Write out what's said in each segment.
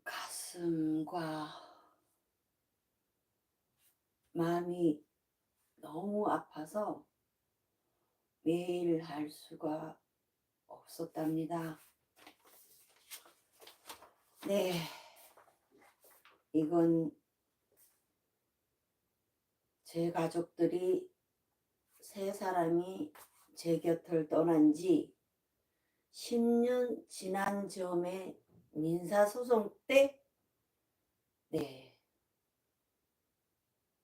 가슴과 마음이 너무 아파서 매일 할 수가 없었답니다. 네, 이건 제 가족들이 세 사람이 제 곁을 떠난 지 10년 지난 즈음에 민사소송 때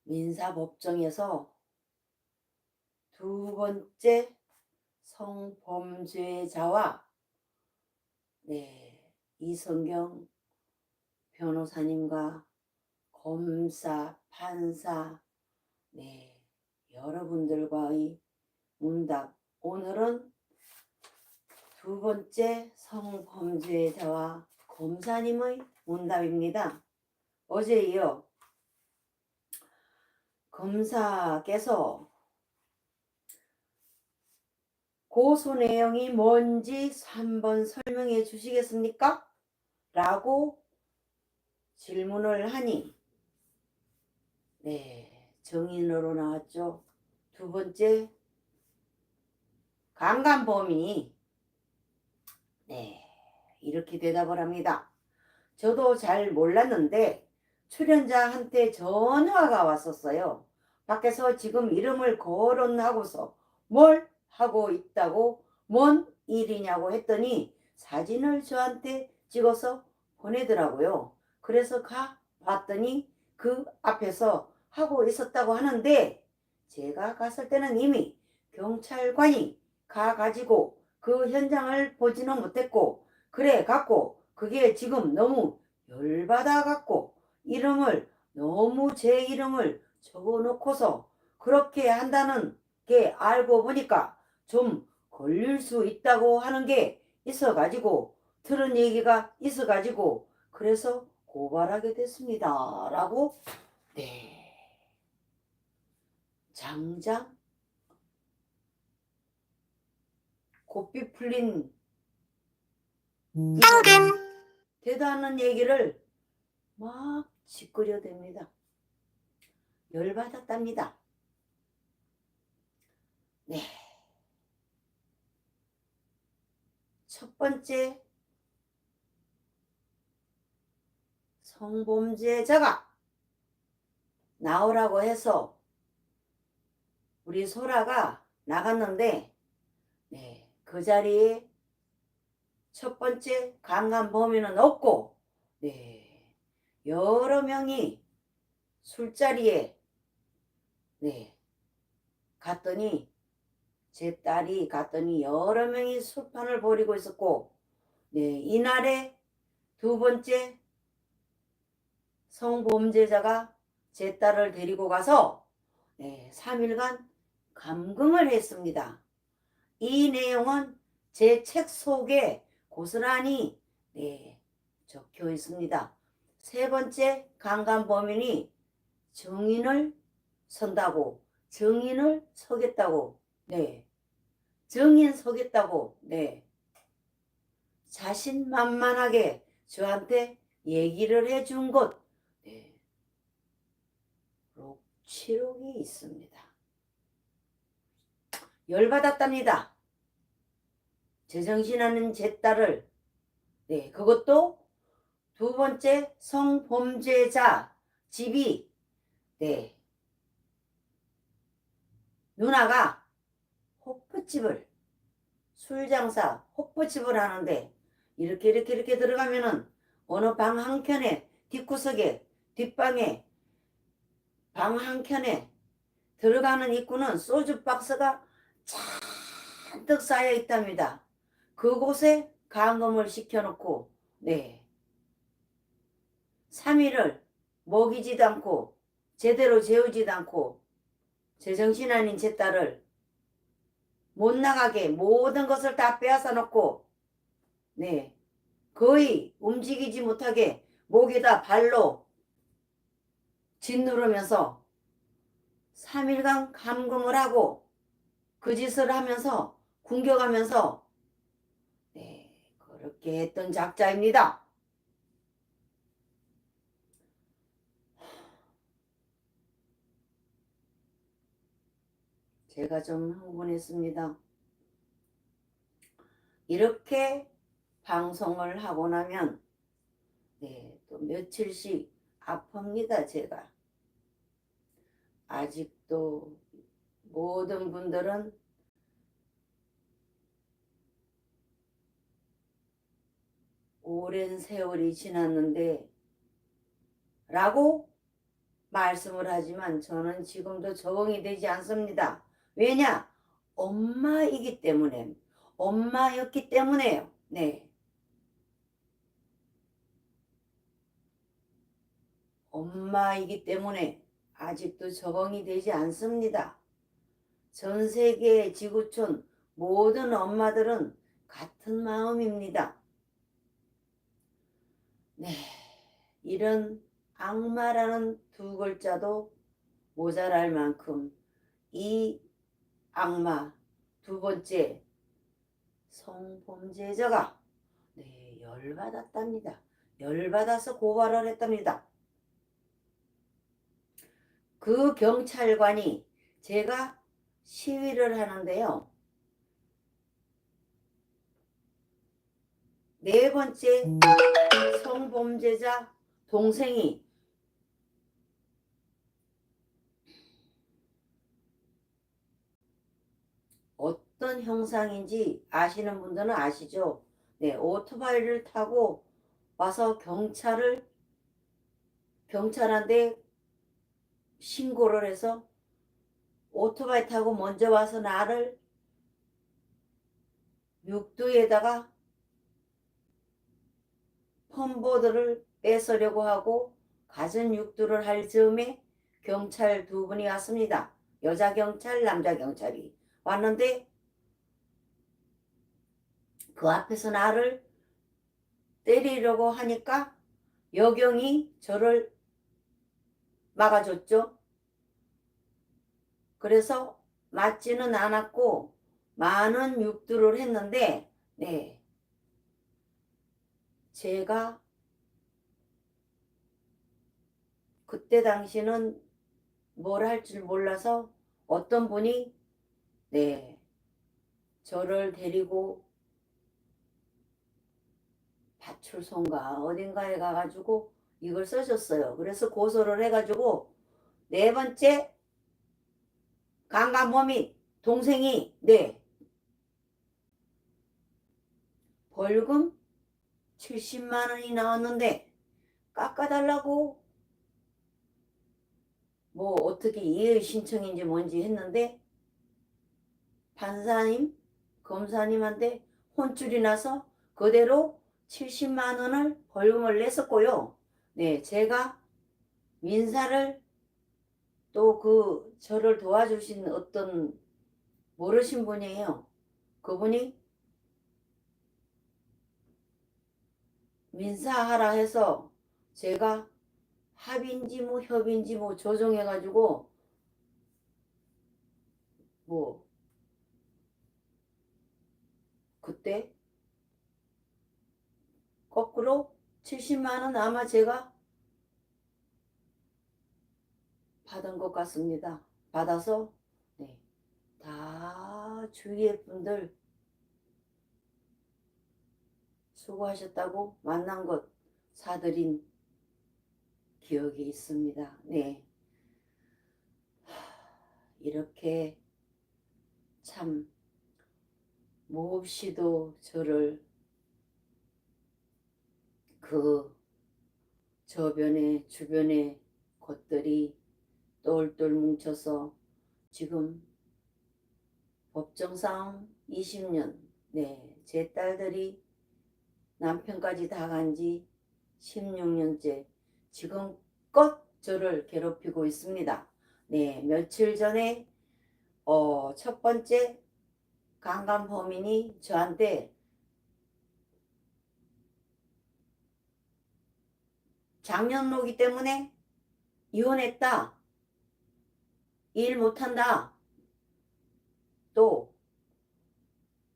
민사법정에서 두 번째 성범죄자와 이성경 변호사님과 검사, 판사, 여러분들과의 문답. 오늘은 두 번째 성범죄자와 검사님의 문답입니다. 어제 이어 검사께서 고소 내용이 뭔지 한번 설명해 주시겠습니까? 라고 질문을 하니 정인으로 나왔죠. 두 번째 강간범이 이렇게 대답을 합니다. 저도 잘 몰랐는데 출연자한테 전화가 왔었어요. 밖에서 지금 이름을 거론하고서 뭘 하고 있다고 뭔 일이냐고 했더니 사진을 저한테 찍어서 보내더라고요. 그래서 가 봤더니 그 앞에서 하고 있었다고 하는데 제가 갔을 때는 이미 경찰관이 가가지고 그 현장을 보지는 못했고 그래 갖고 그게 지금 너무 열받아 갖고 이름을 너무 제 이름을 적어놓고서 그렇게 한다는 게 알고 보니까 좀 걸릴 수 있다고 하는 게 있어가지고 들은 얘기가 있어가지고 그래서 고발하게 됐습니다. 라고 장장 고삐 풀린 대단한 얘기를 막 짓거려댑니다. 열받았답니다. 첫 번째 성범죄자가 나오라고 해서 우리 소라가 나갔는데 그 자리에 첫 번째 강간 범인은 없고 여러 명이 술자리에 갔더니 제 딸이 갔더니 여러 명이 술판을 벌이고 있었고 이날에 두 번째 성범죄자가 제 딸을 데리고 가서 3일간 감금을 했습니다. 이 내용은 제 책 속에 고스란히 적혀 있습니다. 세 번째 강간 범인이 증인을 선다고 증인을 서겠다고 증인 서겠다고 자신만만하게 저한테 얘기를 해준 것 녹취록이 있습니다. 열받았답니다. 제정신하는 제 딸을 그것도 두 번째 성범죄자 집이 누나가 호프집을 술장사 호프집을 하는데 이렇게 들어가면은 어느 방 한켠에 뒷구석에 뒷방에 방 한켠에 들어가는 입구는 소주 박스가 잔뜩 쌓여 있답니다. 그곳에 감금을 시켜놓고 3일을 먹이지도 않고 제대로 재우지도 않고 제정신 아닌 제 딸을 못 나가게 모든 것을 다 빼앗아 놓고 거의 움직이지 못하게 목에다 발로 짓누르면서 3일간 감금을 하고 그 짓을 하면서 궁격하면서 네, 그렇게 했던 작자입니다. 제가 좀 흥분했습니다. 이렇게 방송을 하고 나면 네, 또 며칠씩 아픕니다. 제가 아직도 모든 분들은 오랜 세월이 지났는데 라고 말씀을 하지만 저는 지금도 적응이 되지 않습니다. 왜냐? 엄마이기 때문에, 엄마였기 때문에요. 네. 엄마이기 때문에 아직도 적응이 되지 않습니다. 전 세계 지구촌 모든 엄마들은 같은 마음입니다. 네. 이런 악마라는 두 글자도 모자랄 만큼 이 악마 두 번째 성범죄자가 네, 열받았답니다. 열받아서 고발을 했답니다. 그 경찰관이 제가 시위를 하는데요. 네 번째 성범죄자 동생이 어떤 형상인지 아시는 분들은 아시죠? 네, 오토바이를 타고 와서 경찰한테 신고를 해서 오토바이 타고 먼저 와서 나를 육두에다가 펌보드를 뺏으려고 하고 가진 육두를 할 즈음에 경찰 두 분이 왔습니다. 여자 경찰, 남자 경찰이 왔는데 그 앞에서 나를 때리려고 하니까 여경이 저를 막아줬죠. 그래서 맞지는 않았고 많은 육두를 했는데 네, 제가 그때 당시는 뭘 할 줄 몰라서 어떤 분이 네, 저를 데리고 파출소인가 어딘가에 가가지고 이걸 써줬어요. 그래서 고소를 해가지고 네 번째 강간범인 동생이 네, 벌금 70만 원이 나왔는데 깎아달라고 뭐 어떻게 이의 신청인지 뭔지 했는데 판사님, 검사님한테 혼쭐이 나서 그대로 70만 원을 벌금을 냈었고요. 네, 제가 민사를 또 그 저를 도와주신 어떤 모르신 분이에요. 그분이 민사하라 해서 제가 합인지 뭐 협인지 뭐 조정해가지고 뭐 그때 거꾸로 70만 원 아마 제가 받은 것 같습니다. 받아서 네, 다 주위의 분들 수고하셨다고 만난 것 사드린 기억이 있습니다. 네, 이렇게 참 몹시도 저를 그 저변에 주변에 것들이 똘똘 뭉쳐서 지금 법정 싸움 20년 네, 제 딸들이 남편까지 다 간 지 16년째 지금껏 저를 괴롭히고 있습니다. 네, 며칠 전에 첫 번째 강간 범인이 저한테 장년로기 때문에 이혼했다. 일 못한다. 또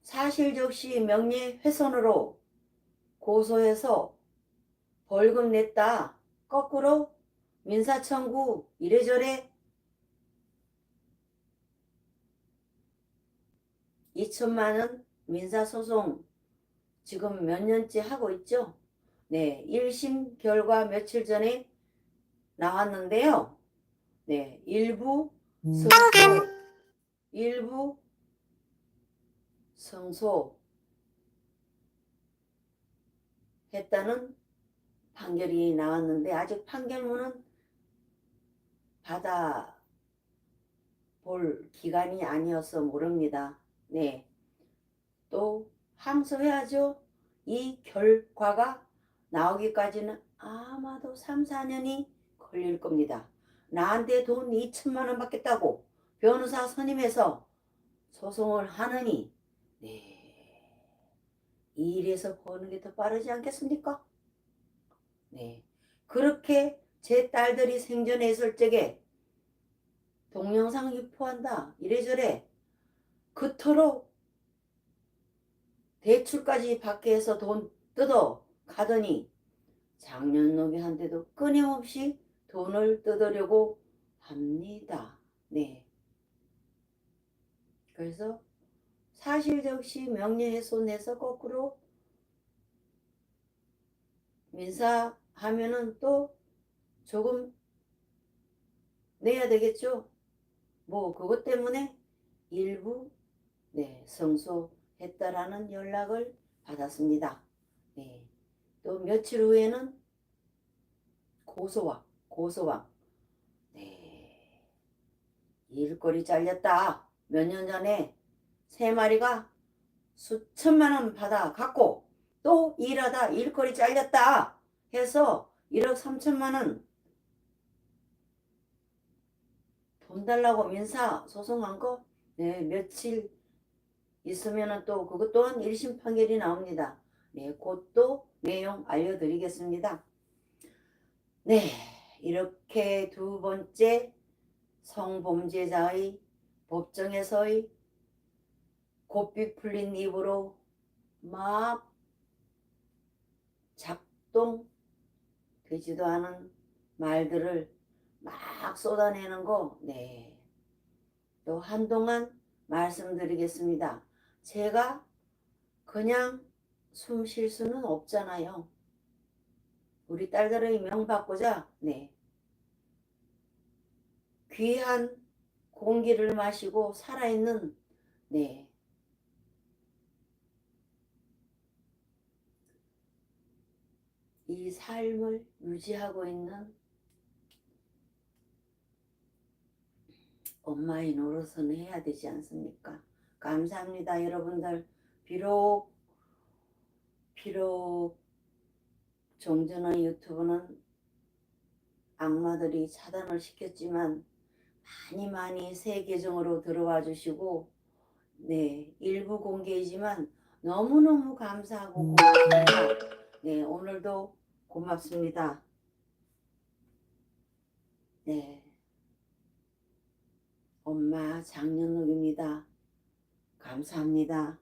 사실적시 명예훼손으로 고소해서 벌금 냈다. 거꾸로 민사청구 이래저래 2천만원 민사소송 지금 몇 년째 하고 있죠. 네, 1심 결과 며칠 전에 나왔는데요. 네, 일부 승소했다는 판결이 나왔는데 아직 판결문은 받아볼 기간이 아니어서 모릅니다. 네, 또 항소해야죠. 이 결과가 나오기까지는 아마도 3, 4년이 걸릴 겁니다. 나한테 돈 2천만 원 받겠다고 변호사 선임해서 소송을 하느니 네, 이 일에서 버는 게 더 빠르지 않겠습니까? 네, 그렇게 제 딸들이 생전에 있을 적에 동영상 유포한다 이래저래 그토록 대출까지 받게 해서 돈 뜯어 가더니 장년노비한테도 끊임없이 돈을 뜯으려고 합니다. 네. 그래서 사실적시 명예훼손해서 거꾸로 민사하면은 또 조금 내야 되겠죠. 뭐 그것 때문에 일부 네, 승소했다라는 연락을 받았습니다. 네. 또 며칠 후에는 고소왕. 네. 일거리 잘렸다. 몇 년 전에 3마리가 수천만 원 받아 갖고 또 일하다 일거리 잘렸다 해서 1억 3천만 원 돈 달라고 민사 소송한 거 네, 며칠 있으면 또 그것 또한 1심 판결이 나옵니다. 네, 그것도 내용 알려드리겠습니다. 네, 이렇게 두 번째 성범죄자의 법정에서의 곱비 풀린 입으로 막 작동되지도 않은 말들을 막 쏟아내는 거, 네, 또 한동안 말씀드리겠습니다. 제가 그냥 숨 쉴 수는 없잖아요. 우리 딸들의 명 받고자 네, 귀한 공기를 마시고 살아있는 네, 이 삶을 유지하고 있는 엄마의 노릇은 해야 되지 않습니까? 감사합니다, 여러분들. 비록 종전의 유튜브는 악마들이 차단을 시켰지만 많이 새 계정으로 들어와 주시고 네, 일부 공개이지만 너무너무 감사하고 고맙습니다. 네, 오늘도 고맙습니다. 네, 엄마 장년옥입니다. 감사합니다.